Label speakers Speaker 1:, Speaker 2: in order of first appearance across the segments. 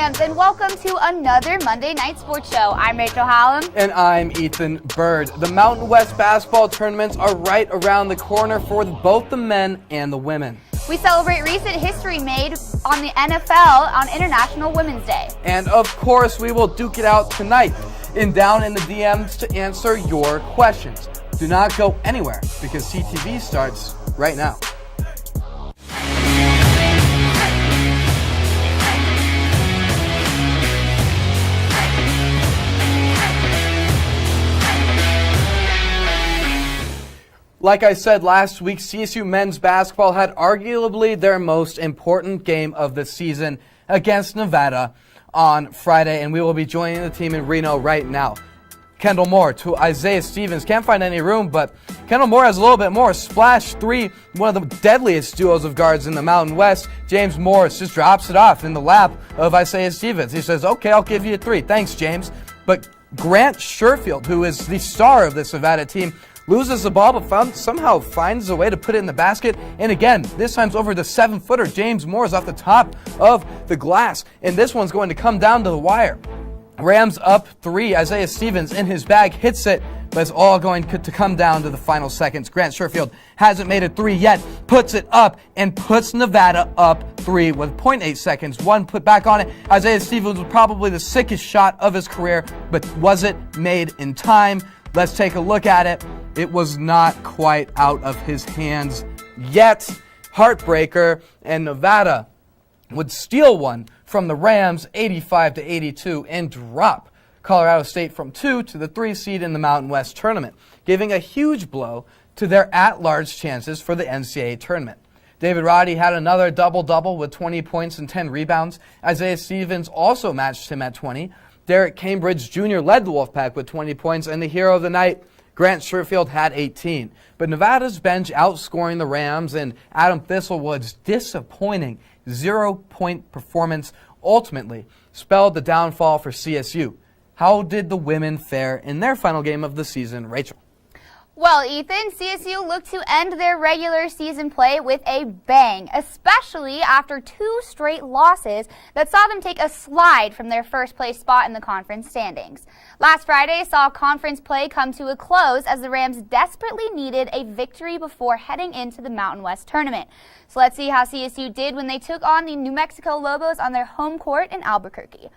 Speaker 1: Rams, and welcome to another Monday Night Sports Show. I'm Rachel Hallam.
Speaker 2: And I'm Ethan Bird. The Mountain West basketball tournaments are right around the corner for both the men and the women.
Speaker 1: We celebrate recent history made on the NFL on International Women's Day.
Speaker 2: And of course, we will duke it out tonight down in the DMs to answer your questions. Do not go anywhere because CTV starts right now. Like I said last week, CSU men's basketball had arguably their most important game of the season against Nevada on Friday, and we will be joining the team in Reno right now. Kendall Moore to Isaiah Stevens. Can't find any room, but Kendall Moore has a little bit more. Splash three, one of the deadliest duos of guards in the Mountain West. James Morris just drops it off in the lap of Isaiah Stevens. He says, okay, I'll give you a three. Thanks, James. But Grant Sherfield, who is the star of this Nevada team, loses the ball, but somehow finds a way to put it in the basket. And again, this time's over the 7-footer. James Moore is off the top of the glass. And this one's going to come down to the wire. Rams up three. Isaiah Stevens in his bag hits it, but it's all going to come down to the final seconds. Grant Sherfield hasn't made a three yet, puts it up, and puts Nevada up three with 0.8 seconds. One put back on it. Isaiah Stevens was probably the sickest shot of his career, but was it made in time? Let's take a look at it. It was not quite out of his hands yet. Heartbreaker, and Nevada would steal one from the Rams 85-82 and drop Colorado State from 2 to the 3 seed in the Mountain West tournament, giving a huge blow to their at-large chances for the NCAA tournament. David Roddy had another double-double with 20 points and 10 rebounds. Isaiah Stevens also matched him at 20. Derek Cambridge Jr. led the Wolfpack with 20 points, and the hero of the night, Grant Sherfield, had 18. But Nevada's bench outscoring the Rams, and Adam Thistlewood's disappointing 0-point performance ultimately spelled the downfall for CSU. How did the women fare in their final game of the season, Rachel?
Speaker 1: Well, Ethan, CSU looked to end their regular season play with a bang, especially after 2 straight losses that saw them take a slide from their first place spot in the conference standings. Last Friday saw conference play come to a close as the Rams desperately needed a victory before heading into the Mountain West tournament. So let's see how CSU did when they took on the New Mexico Lobos on their home court in Albuquerque.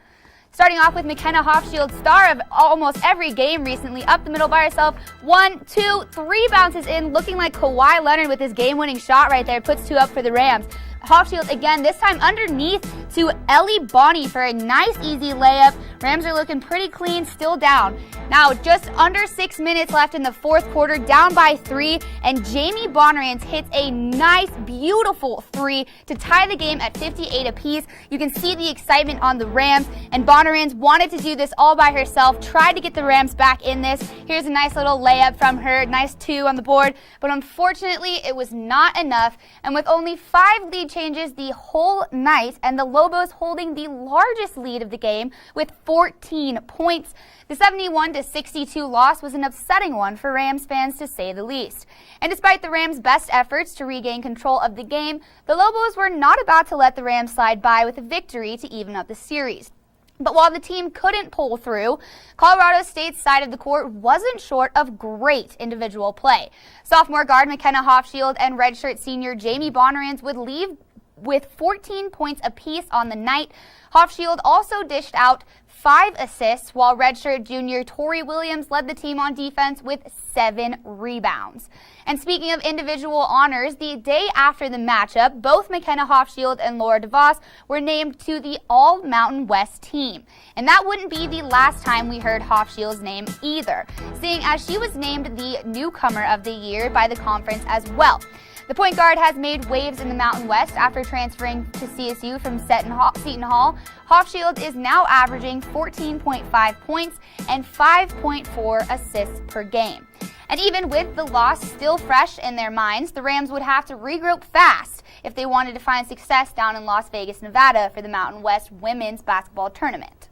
Speaker 1: Starting off with McKenna Hofschild, star of almost every game recently, up the middle by herself. 1, 2, 3 bounces in, looking like Kawhi Leonard with his game-winning shot right there. Puts 2 up for the Rams. Hofschild again, this time underneath to Ellie Bonney for a nice, easy layup. Rams are looking pretty clean, still down. Now, just under 6 minutes left in the fourth quarter, down by 3, and Jamie Bonnerans hits a nice, beautiful 3 to tie the game at 58 apiece. You can see the excitement on the Rams, and Bonnerans wanted to do this all by herself, tried to get the Rams back in this. Here's a nice little layup from her, nice 2 on the board, but unfortunately, it was not enough, and with only 5 lead changes the whole night, and the Lobos holding the largest lead of the game with 14 points. The 71-62 loss was an upsetting one for Rams fans, to say the least. And despite the Rams' best efforts to regain control of the game, the Lobos were not about to let the Rams slide by with a victory to even up the series. But while the team couldn't pull through, Colorado State's side of the court wasn't short of great individual play. Sophomore guard McKenna Hofschild and redshirt senior Jamie Bonnerans would leave with 14 points apiece on the night. Hofschild also dished out 5 assists, while redshirt junior Tori Williams led the team on defense with 7 rebounds. And speaking of individual honors, the day after the matchup, both McKenna Hofschild and Laura DeVos were named to the All-Mountain West team. And that wouldn't be the last time we heard Hofschild's name either, seeing as she was named the Newcomer of the Year by the conference as well. The point guard has made waves in the Mountain West after transferring to CSU from Seton Hall. Hofschild is now averaging 14.5 points and 5.4 assists per game. And even with the loss still fresh in their minds, the Rams would have to regroup fast if they wanted to find success down in Las Vegas, Nevada for the Mountain West women's basketball tournament.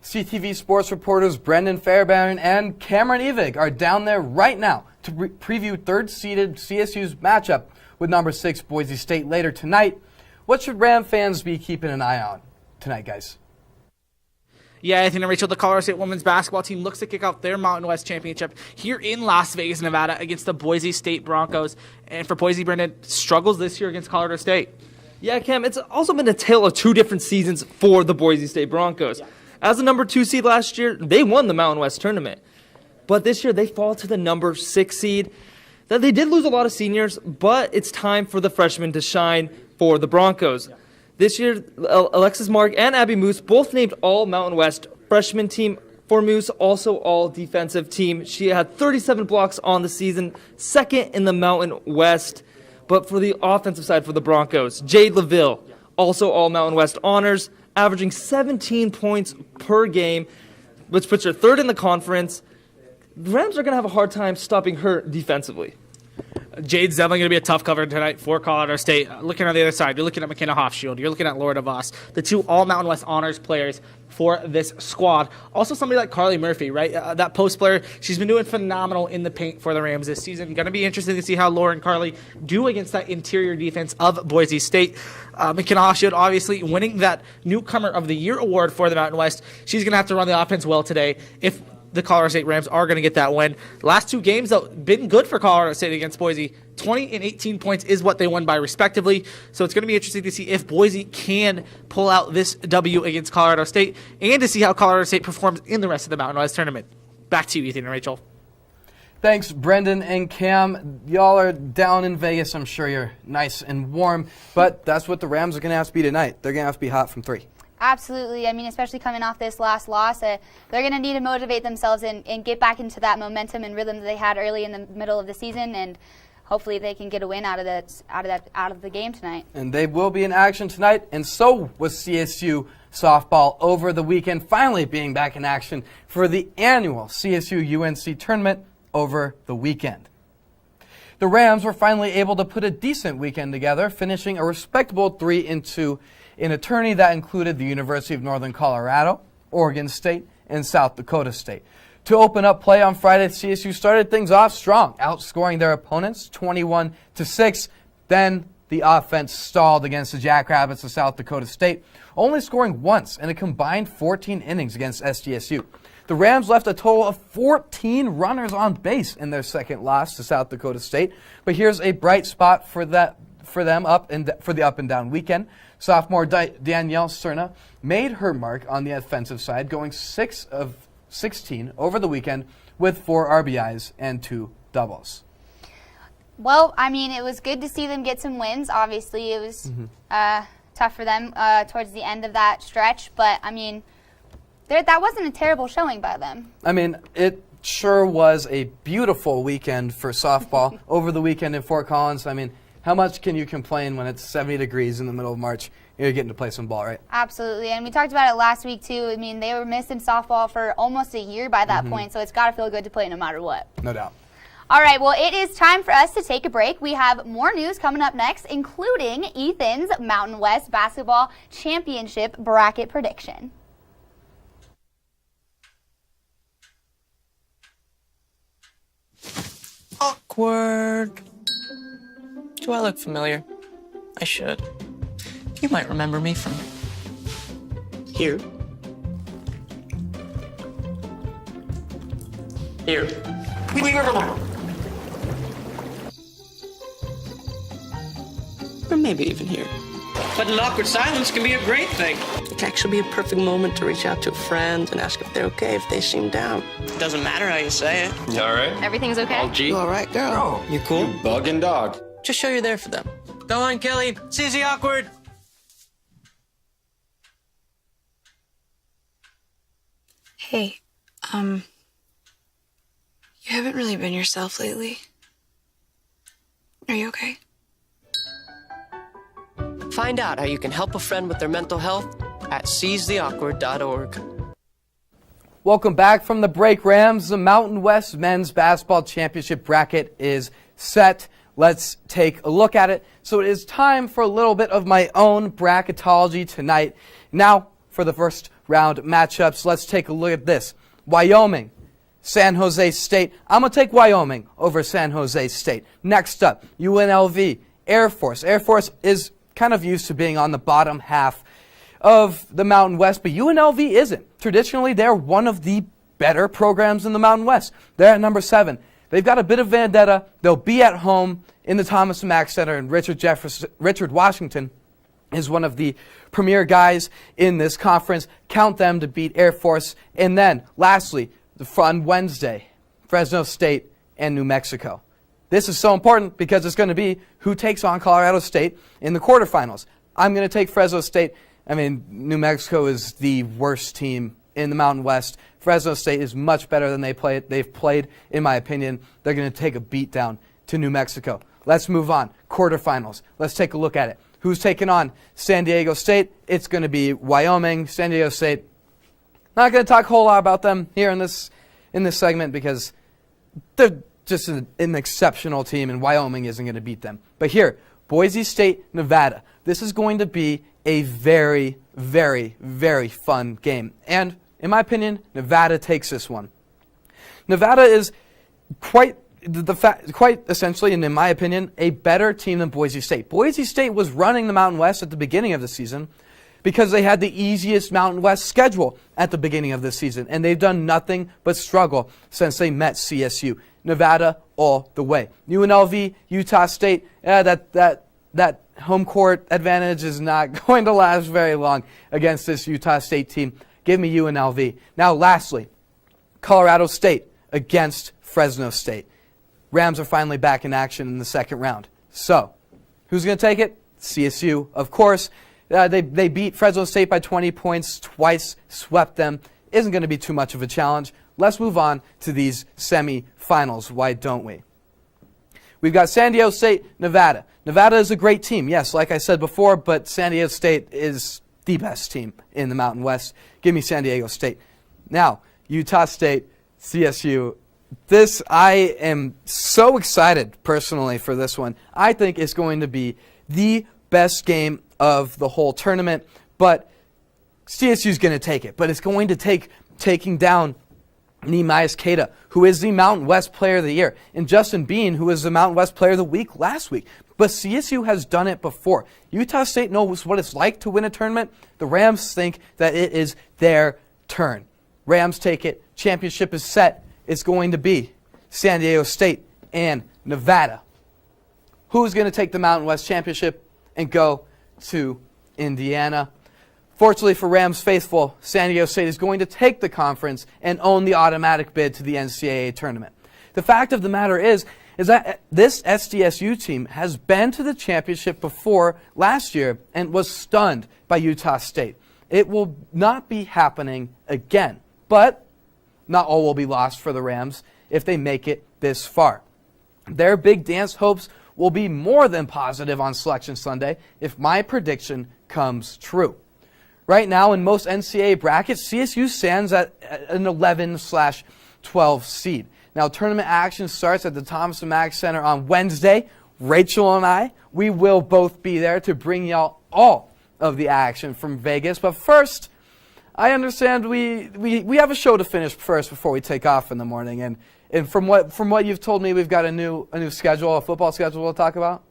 Speaker 2: CTV Sports reporters Brendan Fairbairn and Cameron Evig are down there right now to preview third-seeded CSU's matchup with number 6 Boise State later tonight. What should Ram fans be keeping an eye on tonight, guys?
Speaker 3: Yeah, Ethan and Rachel, the Colorado State women's basketball team looks to kick off their Mountain West Championship here in Las Vegas, Nevada against the Boise State Broncos. And for Boise, Brendan, struggles this year against Colorado State.
Speaker 4: Yeah, Cam, it's also been a tale of two different seasons for the Boise State Broncos. Yeah. As the number 2 seed last year, they won the Mountain West Tournament. But this year, they fall to the number 6 seed. They did lose a lot of seniors, but it's time for the freshmen to shine for the Broncos. Yeah. This year, Alexis Mark and Abby Moose both named all Mountain West freshman team. For Moose, also all defensive team. She had 37 blocks on the season, second in the Mountain West. But for the offensive side for the Broncos, Jade LaVille, also all Mountain West honors, averaging 17 points per game, which puts her third in the conference. The Rams are going to have a hard time stopping her defensively.
Speaker 3: Jade's definitely going to be a tough cover tonight for Colorado State. Looking on the other side, you're looking at McKenna Hofschild. You're looking at Laura DeVos, the two all-Mountain West honors players for this squad. Also somebody like Carly Murphy, right? That post player, she's been doing phenomenal in the paint for the Rams this season. Going to be interesting to see how Laura and Carly do against that interior defense of Boise State. McKenna Hofschild obviously winning that Newcomer of the Year award for the Mountain West. She's going to have to run the offense well today if the Colorado State Rams are going to get that win. The last two games, though, been good for Colorado State against Boise. 20 and 18 points is what they won by, respectively. So it's going to be interesting to see if Boise can pull out this W against Colorado State and to see how Colorado State performs in the rest of the Mountain West Tournament. Back to you, Ethan and Rachel.
Speaker 2: Thanks, Brendan and Cam. Y'all are down in Vegas. I'm sure you're nice and warm, but that's what the Rams are going to have to be tonight. They're going to have to be hot from 3.
Speaker 1: Absolutely. I mean, especially coming off this last loss, they're going to need to motivate themselves and get back into that momentum and rhythm that they had early in the middle of the season, and hopefully they can get a win out of the game tonight.
Speaker 2: And they will be in action tonight, and so was CSU softball over the weekend, finally being back in action for the annual CSU-UNC tournament over the weekend. The Rams were finally able to put a decent weekend together, finishing a respectable 3-2 in a tourney that included the University of Northern Colorado, Oregon State, and South Dakota State. To open up play on Friday, CSU started things off strong, outscoring their opponents 21-6. Then the offense stalled against the Jackrabbits of South Dakota State, only scoring once in a combined 14 innings against SDSU. The Rams left a total of 14 runners on base in their second loss to South Dakota State. But here's a bright spot for them for the up and down weekend. Sophomore Danielle Cerna made her mark on the offensive side, going 6 of 16 over the weekend with 4 RBIs and 2 doubles.
Speaker 1: Well, I mean, it was good to see them get some wins. Obviously, it was tough for them towards the end of that stretch, but I mean, that wasn't a terrible showing by them.
Speaker 2: I mean, it sure was a beautiful weekend for softball over the weekend in Fort Collins. I mean, how much can you complain when it's 70 degrees in the middle of March? You're getting to play some ball, right?
Speaker 1: Absolutely, and we talked about it last week, too. I mean, they were missing softball for almost a year by that point, so it's got to feel good to play no matter what.
Speaker 2: No doubt.
Speaker 1: All right, well, it is time for us to take a break. We have more news coming up next, including Ethan's Mountain West Basketball Championship bracket prediction.
Speaker 5: Awkward. Do I look familiar? I should. You might remember me from here. Here. Or maybe even here.
Speaker 6: But an awkward silence can be a great thing.
Speaker 5: It can actually be a perfect moment to reach out to a friend and ask if they're okay if they seem down.
Speaker 6: Doesn't matter how you say it.
Speaker 7: You all right?
Speaker 1: Everything's okay?
Speaker 7: All G?
Speaker 5: You all right, girl? You cool?
Speaker 7: You bugging dog.
Speaker 5: Just show you're there for them. Go on, Kelly.
Speaker 6: CZ awkward.
Speaker 8: Hey, you haven't really been yourself lately. Are you okay?
Speaker 5: Find out how you can help a friend with their mental health at seizetheawkward.org.
Speaker 2: Welcome back from the break, Rams. The Mountain West Men's Basketball Championship bracket is set. Let's take a look at it. So it is time for a little bit of my own bracketology tonight. Now, for the first round matchups, let's take a look at this. Wyoming, San Jose State. I'm going to take Wyoming over San Jose State. Next up, UNLV, Air Force. Air Force is kind of used to being on the bottom half of the Mountain West, but UNLV isn't. Traditionally, they're one of the better programs in the Mountain West. They're at number 7. They've got a bit of vendetta. They'll be at home in the Thomas & Mack Center, and Richard Washington is one of the premier guys in this conference. Count them to beat Air Force. And then, lastly, on Wednesday, Fresno State and New Mexico. This is so important because it's going to be who takes on Colorado State in the quarterfinals. I'm going to take Fresno State. I mean, New Mexico is the worst team in the Mountain West. Fresno State is much better than they've played, in my opinion. They're going to take a beat down to New Mexico. Let's move on. Quarterfinals. Let's take a look at it. Who's taking on San Diego State? It's going to be Wyoming. San Diego State. Not going to talk a whole lot about them here in this segment because they're just an exceptional team, and Wyoming isn't going to beat them. But here, Boise State, Nevada. This is going to be a very, very, very fun game. And in my opinion, Nevada takes this one. Nevada is quite essentially, and in my opinion, a better team than Boise State. Boise State was running the Mountain West at the beginning of the season because they had the easiest Mountain West schedule at the beginning of the season, and they've done nothing but struggle since they met CSU. Nevada all the way. UNLV, Utah State, that home court advantage is not going to last very long against this Utah State team. Give me UNLV. Now, lastly, Colorado State against Fresno State. Rams are finally back in action in the second round. So, who's going to take it? CSU, of course. They beat Fresno State by 20 points twice, swept them. Isn't going to be too much of a challenge. Let's move on to these semifinals. Why don't we? We've got San Diego State, Nevada. Nevada is a great team, yes, like I said before, but San Diego State is the best team in the Mountain West. Give me San Diego State. Now, Utah State, CSU. I am so excited personally for this one. I think it's going to be the best game of the whole tournament, but CSU's going to take it. But it's going to take taking down Nehemias Queta, who is the Mountain West Player of the Year, and Justin Bean, who is the Mountain West Player of the Week last week. But CSU has done it before. Utah State knows what it's like to win a tournament. The Rams think that it is their turn. Rams take it. Championship is set. It's going to be San Diego State and Nevada. Who's going to take the Mountain West Championship and go to Indiana? Fortunately for Rams faithful, San Diego State is going to take the conference and own the automatic bid to the NCAA Tournament. The fact of the matter is that this SDSU team has been to the championship before last year and was stunned by Utah State. It will not be happening again, but not all will be lost for the Rams if they make it this far. Their big dance hopes will be more than positive on Selection Sunday if my prediction comes true. Right now, in most NCAA brackets, CSU stands at an 11/12 seed. Now, tournament action starts at the Thomas & Mack Center on Wednesday. Rachel and I, we will both be there to bring y'all all of the action from Vegas. But first, I understand we have a show to finish first before we take off in the morning. And from what you've told me, we've got a new schedule, a football schedule we'll talk about.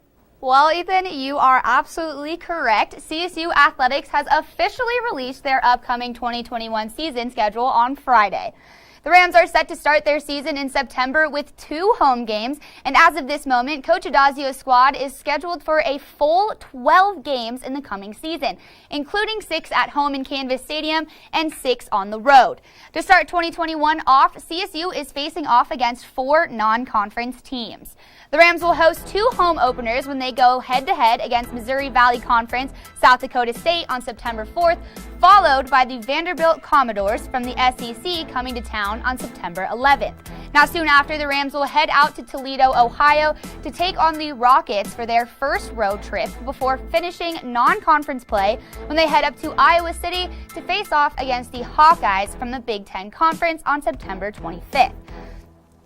Speaker 1: Well, Ethan, you are absolutely correct. CSU Athletics has officially released their upcoming 2021 season schedule on Friday. The Rams are set to start their season in September with 2 home games, and as of this moment, Coach Adazio's squad is scheduled for a full 12 games in the coming season, including 6 at home in Canvas Stadium and 6 on the road. To start 2021 off, CSU is facing off against 4 non-conference teams. The Rams will host 2 home openers when they go head-to-head against Missouri Valley Conference South Dakota State on September 4th, followed by the Vanderbilt Commodores from the SEC coming to town on September 11th. Now, soon after, the Rams will head out to Toledo, Ohio to take on the Rockets for their first road trip before finishing non-conference play when they head up to Iowa City to face off against the Hawkeyes from the Big Ten Conference on September 25th.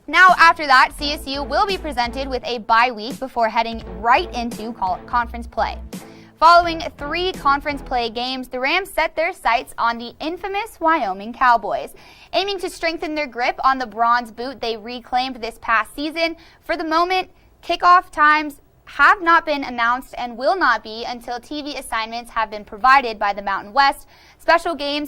Speaker 1: Now, after that, CSU will be presented with a bye week before heading right into conference play. Following 3 conference play games, the Rams set their sights on the infamous Wyoming Cowboys. Aiming to strengthen their grip on the bronze boot they reclaimed this past season, for the moment, kickoff times have not been announced and will not be until TV assignments have been provided by the Mountain West. Special game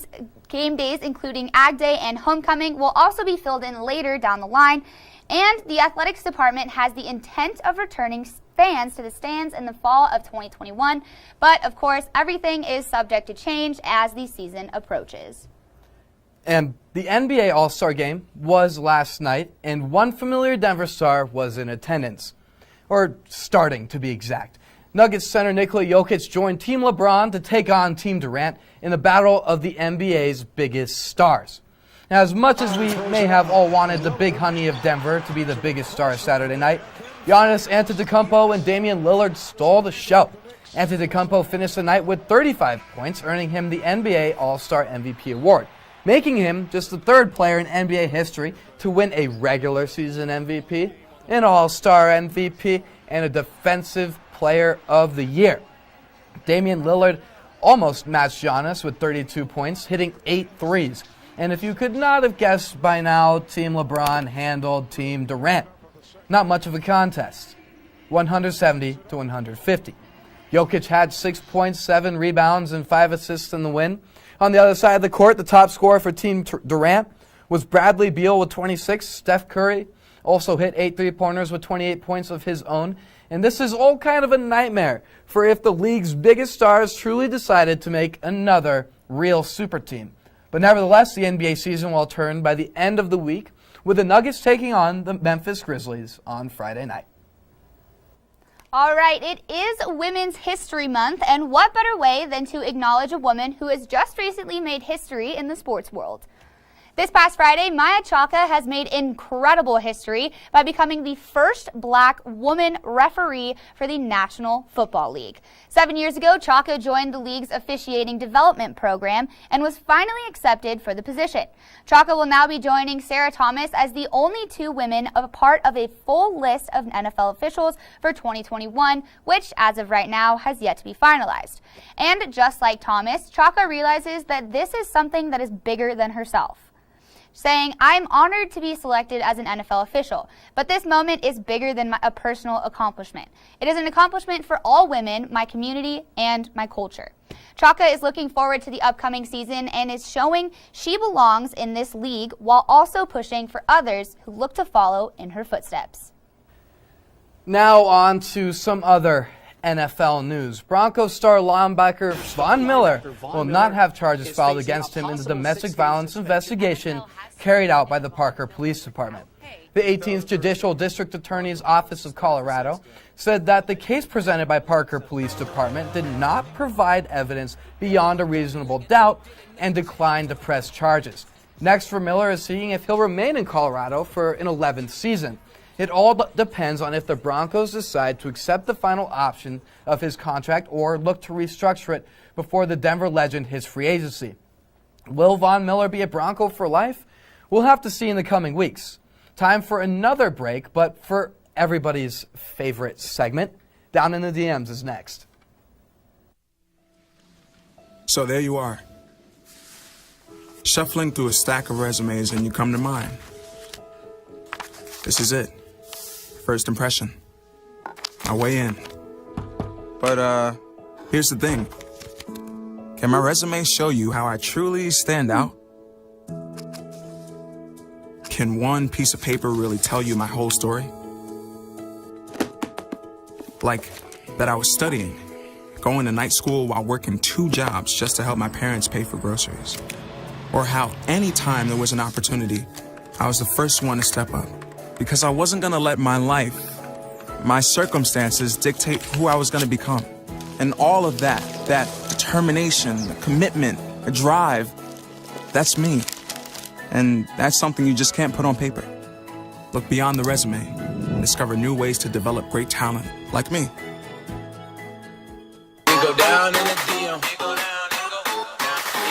Speaker 1: days, including Ag Day and Homecoming, will also be filled in later down the line. And the athletics department has the intent of returning fans to the stands in the fall of 2021. But, of course, everything is subject to change as the season approaches.
Speaker 2: And the NBA All-Star Game was last night, and one familiar Denver star was in attendance. Or starting, to be exact. Nuggets center Nikola Jokic joined Team LeBron to take on Team Durant in the battle of the NBA's biggest stars. Now, as much as we may have all wanted the big honey of Denver to be the biggest star Saturday night, Giannis Antetokounmpo and Damian Lillard stole the show. Antetokounmpo finished the night with 35 points, earning him the NBA All-Star MVP award, making him just the third player in NBA history to win a regular season MVP, an All-Star MVP, and a Defensive Player of the Year. Damian Lillard almost matched Giannis with 32 points, hitting 8 threes. And if you could not have guessed by now, Team LeBron handled Team Durant. Not much of a contest, 170 to 150. Jokic had 6 points, 7 rebounds, and 5 assists in the win. On the other side of the court, the top scorer for Team Durant was Bradley Beal with 26. Steph Curry also hit 8 three-pointers with 28 points of his own. And this is all kind of a nightmare for if the league's biggest stars truly decided to make another real super team. But nevertheless, the NBA season will turn by the end of the week, with the Nuggets taking on the Memphis Grizzlies on Friday night.
Speaker 1: All right, it is Women's History Month, and what better way than to acknowledge a woman who has just recently made history in the sports world. This past Friday, Maya Chaka has made incredible history by becoming the first black woman referee for the National Football League. 7 years ago, Chaka joined the league's officiating development program and was finally accepted for the position. Chaka will now be joining Sarah Thomas as the only 2 women a part of a full list of NFL officials for 2021, which, as of right now, has yet to be finalized. And just like Thomas, Chaka realizes that this is something that is bigger than herself, saying, "I'm honored to be selected as an NFL official, but this moment is bigger than a personal accomplishment. It is an accomplishment for all women, my community, and my culture." Chaka is looking forward to the upcoming season and is showing she belongs in this league while also pushing for others who look to follow in her footsteps.
Speaker 2: Now on to some other NFL news. Broncos star linebacker Von Miller will not have charges filed against him in the domestic violence investigation carried out by the Parker Police Department. The 18th Judicial District Attorney's Office of Colorado said that the case presented by Parker Police Department did not provide evidence beyond a reasonable doubt and declined to press charges. Next for Miller is seeing if he'll remain in Colorado for an 11th season. It all depends on if the Broncos decide to accept the final option of his contract or look to restructure it before the Denver legend hits free agency. Will Von Miller be a Bronco for life? We'll have to see in the coming weeks. Time for another break, but for everybody's favorite segment, Down in the DMs is next.
Speaker 7: So there you are, shuffling through a stack of resumes and you come to mine. This is it. First impression. I weigh in. But here's the thing. Can my resume show you how I truly stand out? Can one piece of paper really tell you my whole story? Like that I was studying, going to night school while working 2 jobs just to help my parents pay for groceries. Or how anytime there was an opportunity, I was the first one to step up. Because I wasn't gonna let my life, my circumstances dictate who I was gonna become. And all of that determination, the commitment, the drive, that's me. And that's something you just can't put on paper. Look beyond the resume, discover new ways to develop great talent, like me.
Speaker 9: You go down in the DM. You go down,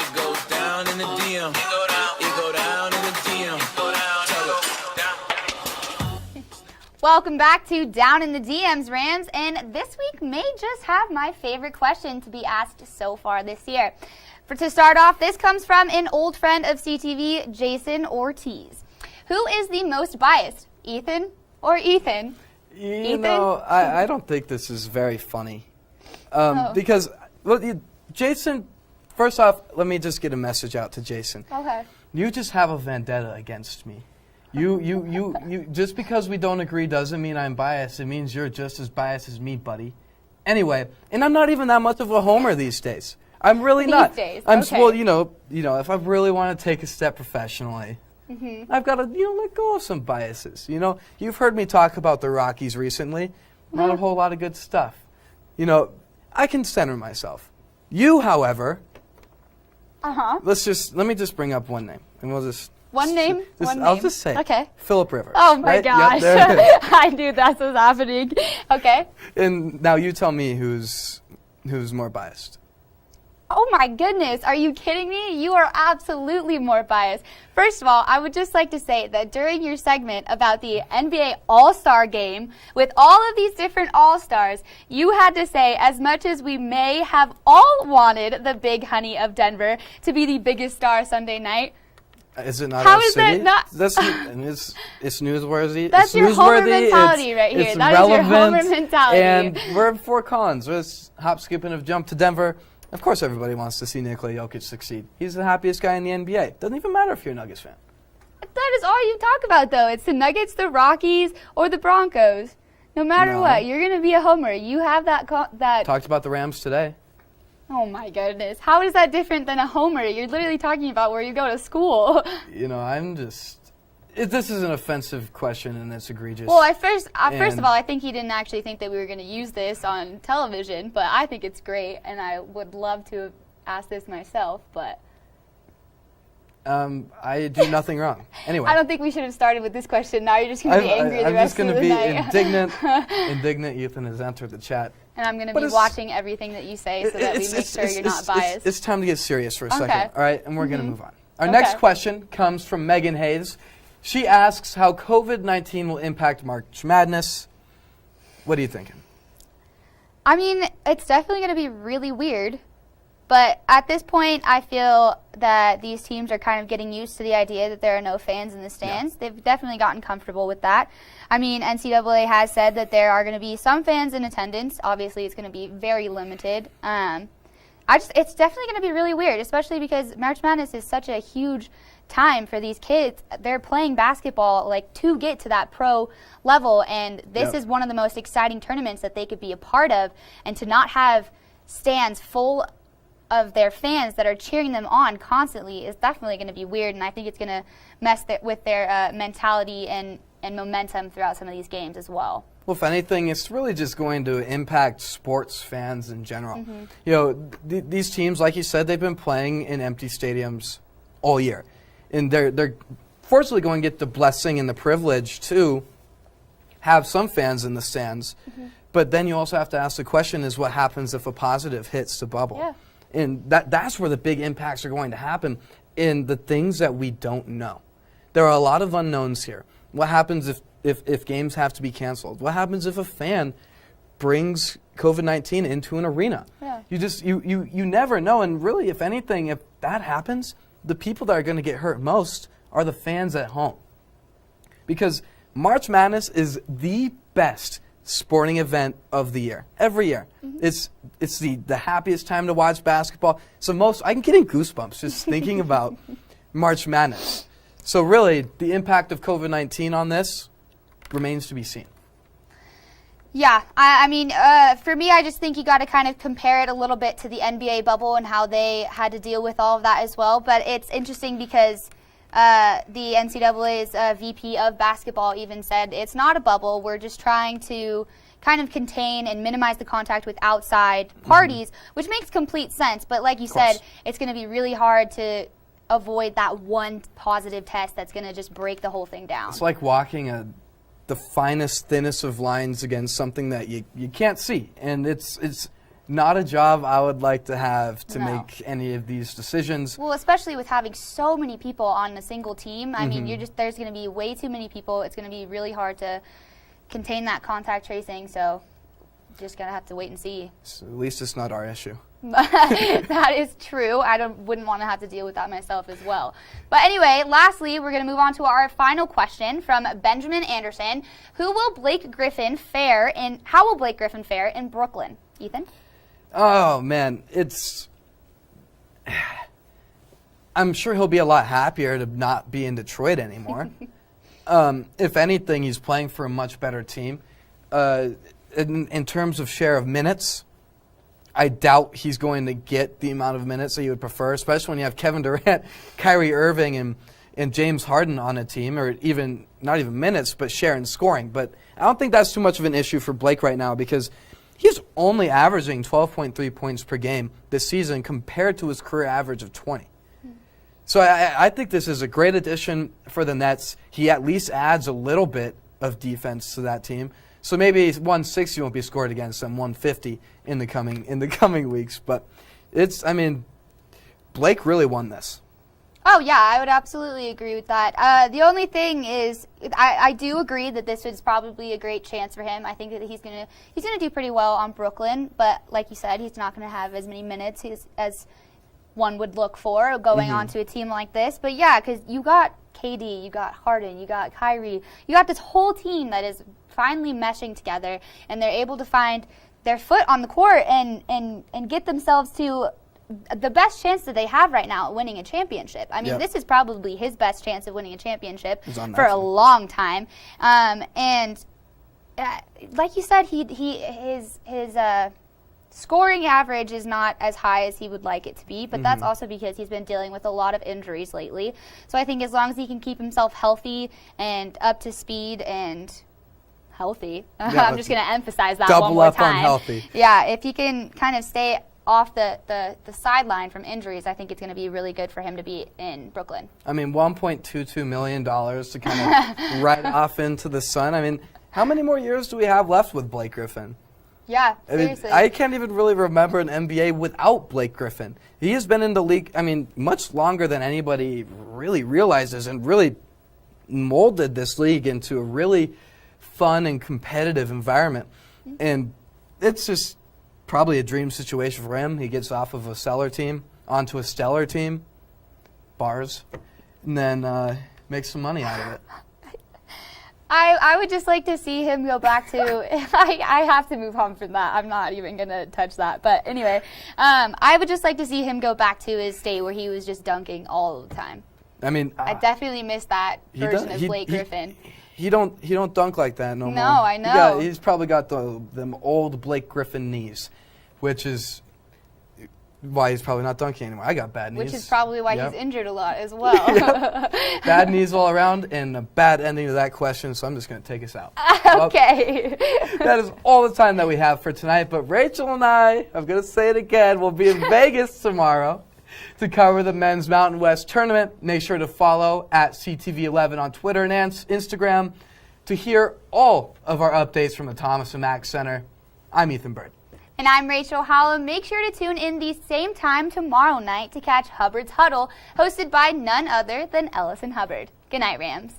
Speaker 9: it goes down in the DM. You go down in the DM.
Speaker 1: Welcome back to Down in the DMs, Rams, and this week may just have my favorite question to be asked so far this year. To start off, this comes from an old friend of CTV, Jason Ortiz. Who is the most biased, Ethan or Ethan?
Speaker 2: You know, I don't think this is very funny. Because, Jason, first off, let me just get a message out to Jason.
Speaker 1: Okay.
Speaker 2: You just have a vendetta against me. You just because we don't agree doesn't mean I'm biased. It means you're just as biased as me, buddy. Anyway, and I'm not even that much of a homer these days. I'm really not.
Speaker 1: These days,
Speaker 2: I'm
Speaker 1: okay.
Speaker 2: well, you know, if I really want to take a step professionally, I've got to, let go of some biases. You know, you've heard me talk about the Rockies recently. Not a whole lot of good stuff. You know, I can center myself. You, however, let me just bring up one name, and we'll just.
Speaker 1: One name?
Speaker 2: I'll just say
Speaker 1: Okay.
Speaker 2: Phillip Rivers.
Speaker 1: Oh my
Speaker 2: right?
Speaker 1: gosh.
Speaker 2: Yep, there it is.
Speaker 1: I knew that's what's happening. Okay.
Speaker 2: And now you tell me who's more biased.
Speaker 1: Oh my goodness, are you kidding me? You are absolutely more biased. First of all, I would just like to say that during your segment about the NBA All-Star game, with all of these different All-Stars, you had to say, as much as we may have all wanted the Big Honey of Denver to be the biggest star Sunday night,
Speaker 2: is it not
Speaker 1: how
Speaker 2: our
Speaker 1: is
Speaker 2: city?
Speaker 1: that not?
Speaker 2: It's newsworthy.
Speaker 1: That's your homer mentality right here.
Speaker 2: It's
Speaker 1: That is your
Speaker 2: relevant,
Speaker 1: homer mentality.
Speaker 2: And we're at Fort Collins. Let's hop, skip, and a jump to Denver. Of course, everybody wants to see Nikola Jokic succeed. He's the happiest guy in the NBA. Doesn't even matter if you're a Nuggets fan.
Speaker 1: That is all you talk about, though. It's the Nuggets, the Rockies, or the Broncos. No matter what, you're going to be a homer. You have that.
Speaker 2: Talked about the Rams today.
Speaker 1: Oh, my goodness. How is that different than a homer? You're literally talking about where you go to school.
Speaker 2: You know, I'm just... This is an offensive question, and it's egregious.
Speaker 1: Well, first of all, I think he didn't actually think that we were going to use this on television, but I think it's great, and I would love to have asked this myself, but...
Speaker 2: I do nothing wrong. Anyway.
Speaker 1: I don't think we should have started with this question. Now you're just going to be angry the rest of the night.
Speaker 2: I'm just going to be indignant. Ethan has entered the chat.
Speaker 1: And I'm going to be watching everything that you say so that we make sure you're not biased.
Speaker 2: It's time to get serious for a second, all right? And we're going to move on. Our
Speaker 1: Okay.
Speaker 2: next question comes from Megan Hayes. She asks how COVID-19 will impact March Madness. What are you thinking?
Speaker 1: I mean, it's definitely going to be really weird. But at this point, I feel that these teams are kind of getting used to the idea that there are no fans in the stands. Yeah. They've definitely gotten comfortable with that. I mean, NCAA has said that there are going to be some fans in attendance. Obviously, it's going to be very limited. It's definitely going to be really weird, especially because March Madness is such a huge time for these kids. They're playing basketball to get to that pro level, and this is one of the most exciting tournaments that they could be a part of. And to not have stands full of their fans that are cheering them on constantly is definitely going to be weird, and I think it's going to mess with their mentality and momentum throughout some of these games as well.
Speaker 2: Well, if anything, it's really just going to impact sports fans in general. You know, these teams, like you said, they've been playing in empty stadiums all year, and they're fortunately going to get the blessing and the privilege to have some fans in the stands. But then you also have to ask the question: is what happens if a positive hits the bubble?
Speaker 1: Yeah.
Speaker 2: And that's where the big impacts are going to happen in the things that we don't know. There are a lot of unknowns here. What happens if games have to be canceled? What happens if a fan brings COVID-19 into an arena? Yeah. You never know. And really, if anything, if that happens, the people that are going to get hurt most are the fans at home. Because March Madness is the best sporting event of the year, every year. It's the happiest time to watch basketball. I'm getting goosebumps just thinking about March Madness. So really, the impact of COVID-19 on this remains to be seen.
Speaker 1: Yeah, I mean, for me, I just think you got to kind of compare it a little bit to the NBA bubble and how they had to deal with all of that as well. But it's interesting because the NCAA's VP of basketball even said it's not a bubble. We're just trying to kind of contain and minimize the contact with outside parties, which makes complete sense. But like you said, it's going to be really hard to avoid that one positive test that's going to just break the whole thing down.
Speaker 2: It's like walking the finest, thinnest of lines against something that you can't see. And it's not a job I would like to have to make any of these decisions.
Speaker 1: Well, especially with having so many people on a single team. I mean, there's going to be way too many people. It's going to be really hard to contain that contact tracing. So just going to have to wait and see.
Speaker 2: So at least it's not our issue.
Speaker 1: That is true. I wouldn't want to have to deal with that myself as well. But anyway, lastly, we're going to move on to our final question from Benjamin Anderson. How will Blake Griffin fare in Brooklyn? Ethan?
Speaker 2: Oh, man. I'm sure he'll be a lot happier to not be in Detroit anymore. If anything, he's playing for a much better team. In terms of share of minutes, I doubt he's going to get the amount of minutes that you would prefer, especially when you have Kevin Durant, Kyrie Irving, and James Harden on a team, or even not even minutes, but share in scoring. But I don't think that's too much of an issue for Blake right now because he's only averaging 12.3 points per game this season compared to his career average of 20. So I think this is a great addition for the Nets. He at least adds a little bit of defense to that team. So maybe 160 won't be scored against them, 150 in the coming weeks. But Blake really won this.
Speaker 1: Oh yeah, I would absolutely agree with that. The only thing is, I do agree that this is probably a great chance for him. I think that he's gonna do pretty well on Brooklyn. But like you said, he's not gonna have as many minutes as one would look for going on to a team like this. But yeah, because you got KD, you got Harden, you got Kyrie, you got this whole team that is finally meshing together, and they're able to find their foot on the court and get themselves to the best chance that they have right now at winning a championship. I mean, This is probably his best chance of winning a championship for a long time. And like you said, his scoring average is not as high as he would like it to be, but that's also because he's been dealing with a lot of injuries lately. So I think as long as he can keep himself healthy and up to speed and healthy, I'm just going to emphasize that one more time.
Speaker 2: Double up on healthy.
Speaker 1: Yeah, if he can kind of stay off the sideline from injuries, I think it's going to be really good for him to be in Brooklyn. I mean,
Speaker 2: $1.22 million to kind of ride off into the sun. I mean, how many more years do we have left with Blake Griffin?
Speaker 1: Yeah, seriously.
Speaker 2: I can't even really remember an NBA without Blake Griffin. He has been in the league, much longer than anybody really realizes, and really molded this league into a really fun and competitive environment. And it's just probably a dream situation for him. He gets off of a stellar team onto a stellar team, bars, and then makes some money out of it.
Speaker 1: I would just like to see him go back to I have to move on from that. I'm not even going to touch that. But anyway, I would just like to see him go back to his state where he was just dunking all the time. I definitely miss that version of Blake Griffin.
Speaker 2: He don't dunk like that no more.
Speaker 1: No, I know.
Speaker 2: He's probably got them old Blake Griffin knees, which is why he's probably not dunking anymore. I got bad knees.
Speaker 1: Which is probably why he's injured a lot as well.
Speaker 2: Bad knees all around, and a bad ending to that question, so I'm just going to take us out.
Speaker 1: Okay.
Speaker 2: That is all the time that we have for tonight, but Rachel and I'm going to say it again, we'll be in Vegas tomorrow to cover the Men's Mountain West Tournament. Make sure to follow at CTV11 on Twitter and Instagram to hear all of our updates from the Thomas & Mack Center. I'm Ethan Bird.
Speaker 1: And I'm Rachel Hallam. Make sure to tune in the same time tomorrow night to catch Hubbard's Huddle, hosted by none other than Ellison Hubbard. Good night, Rams.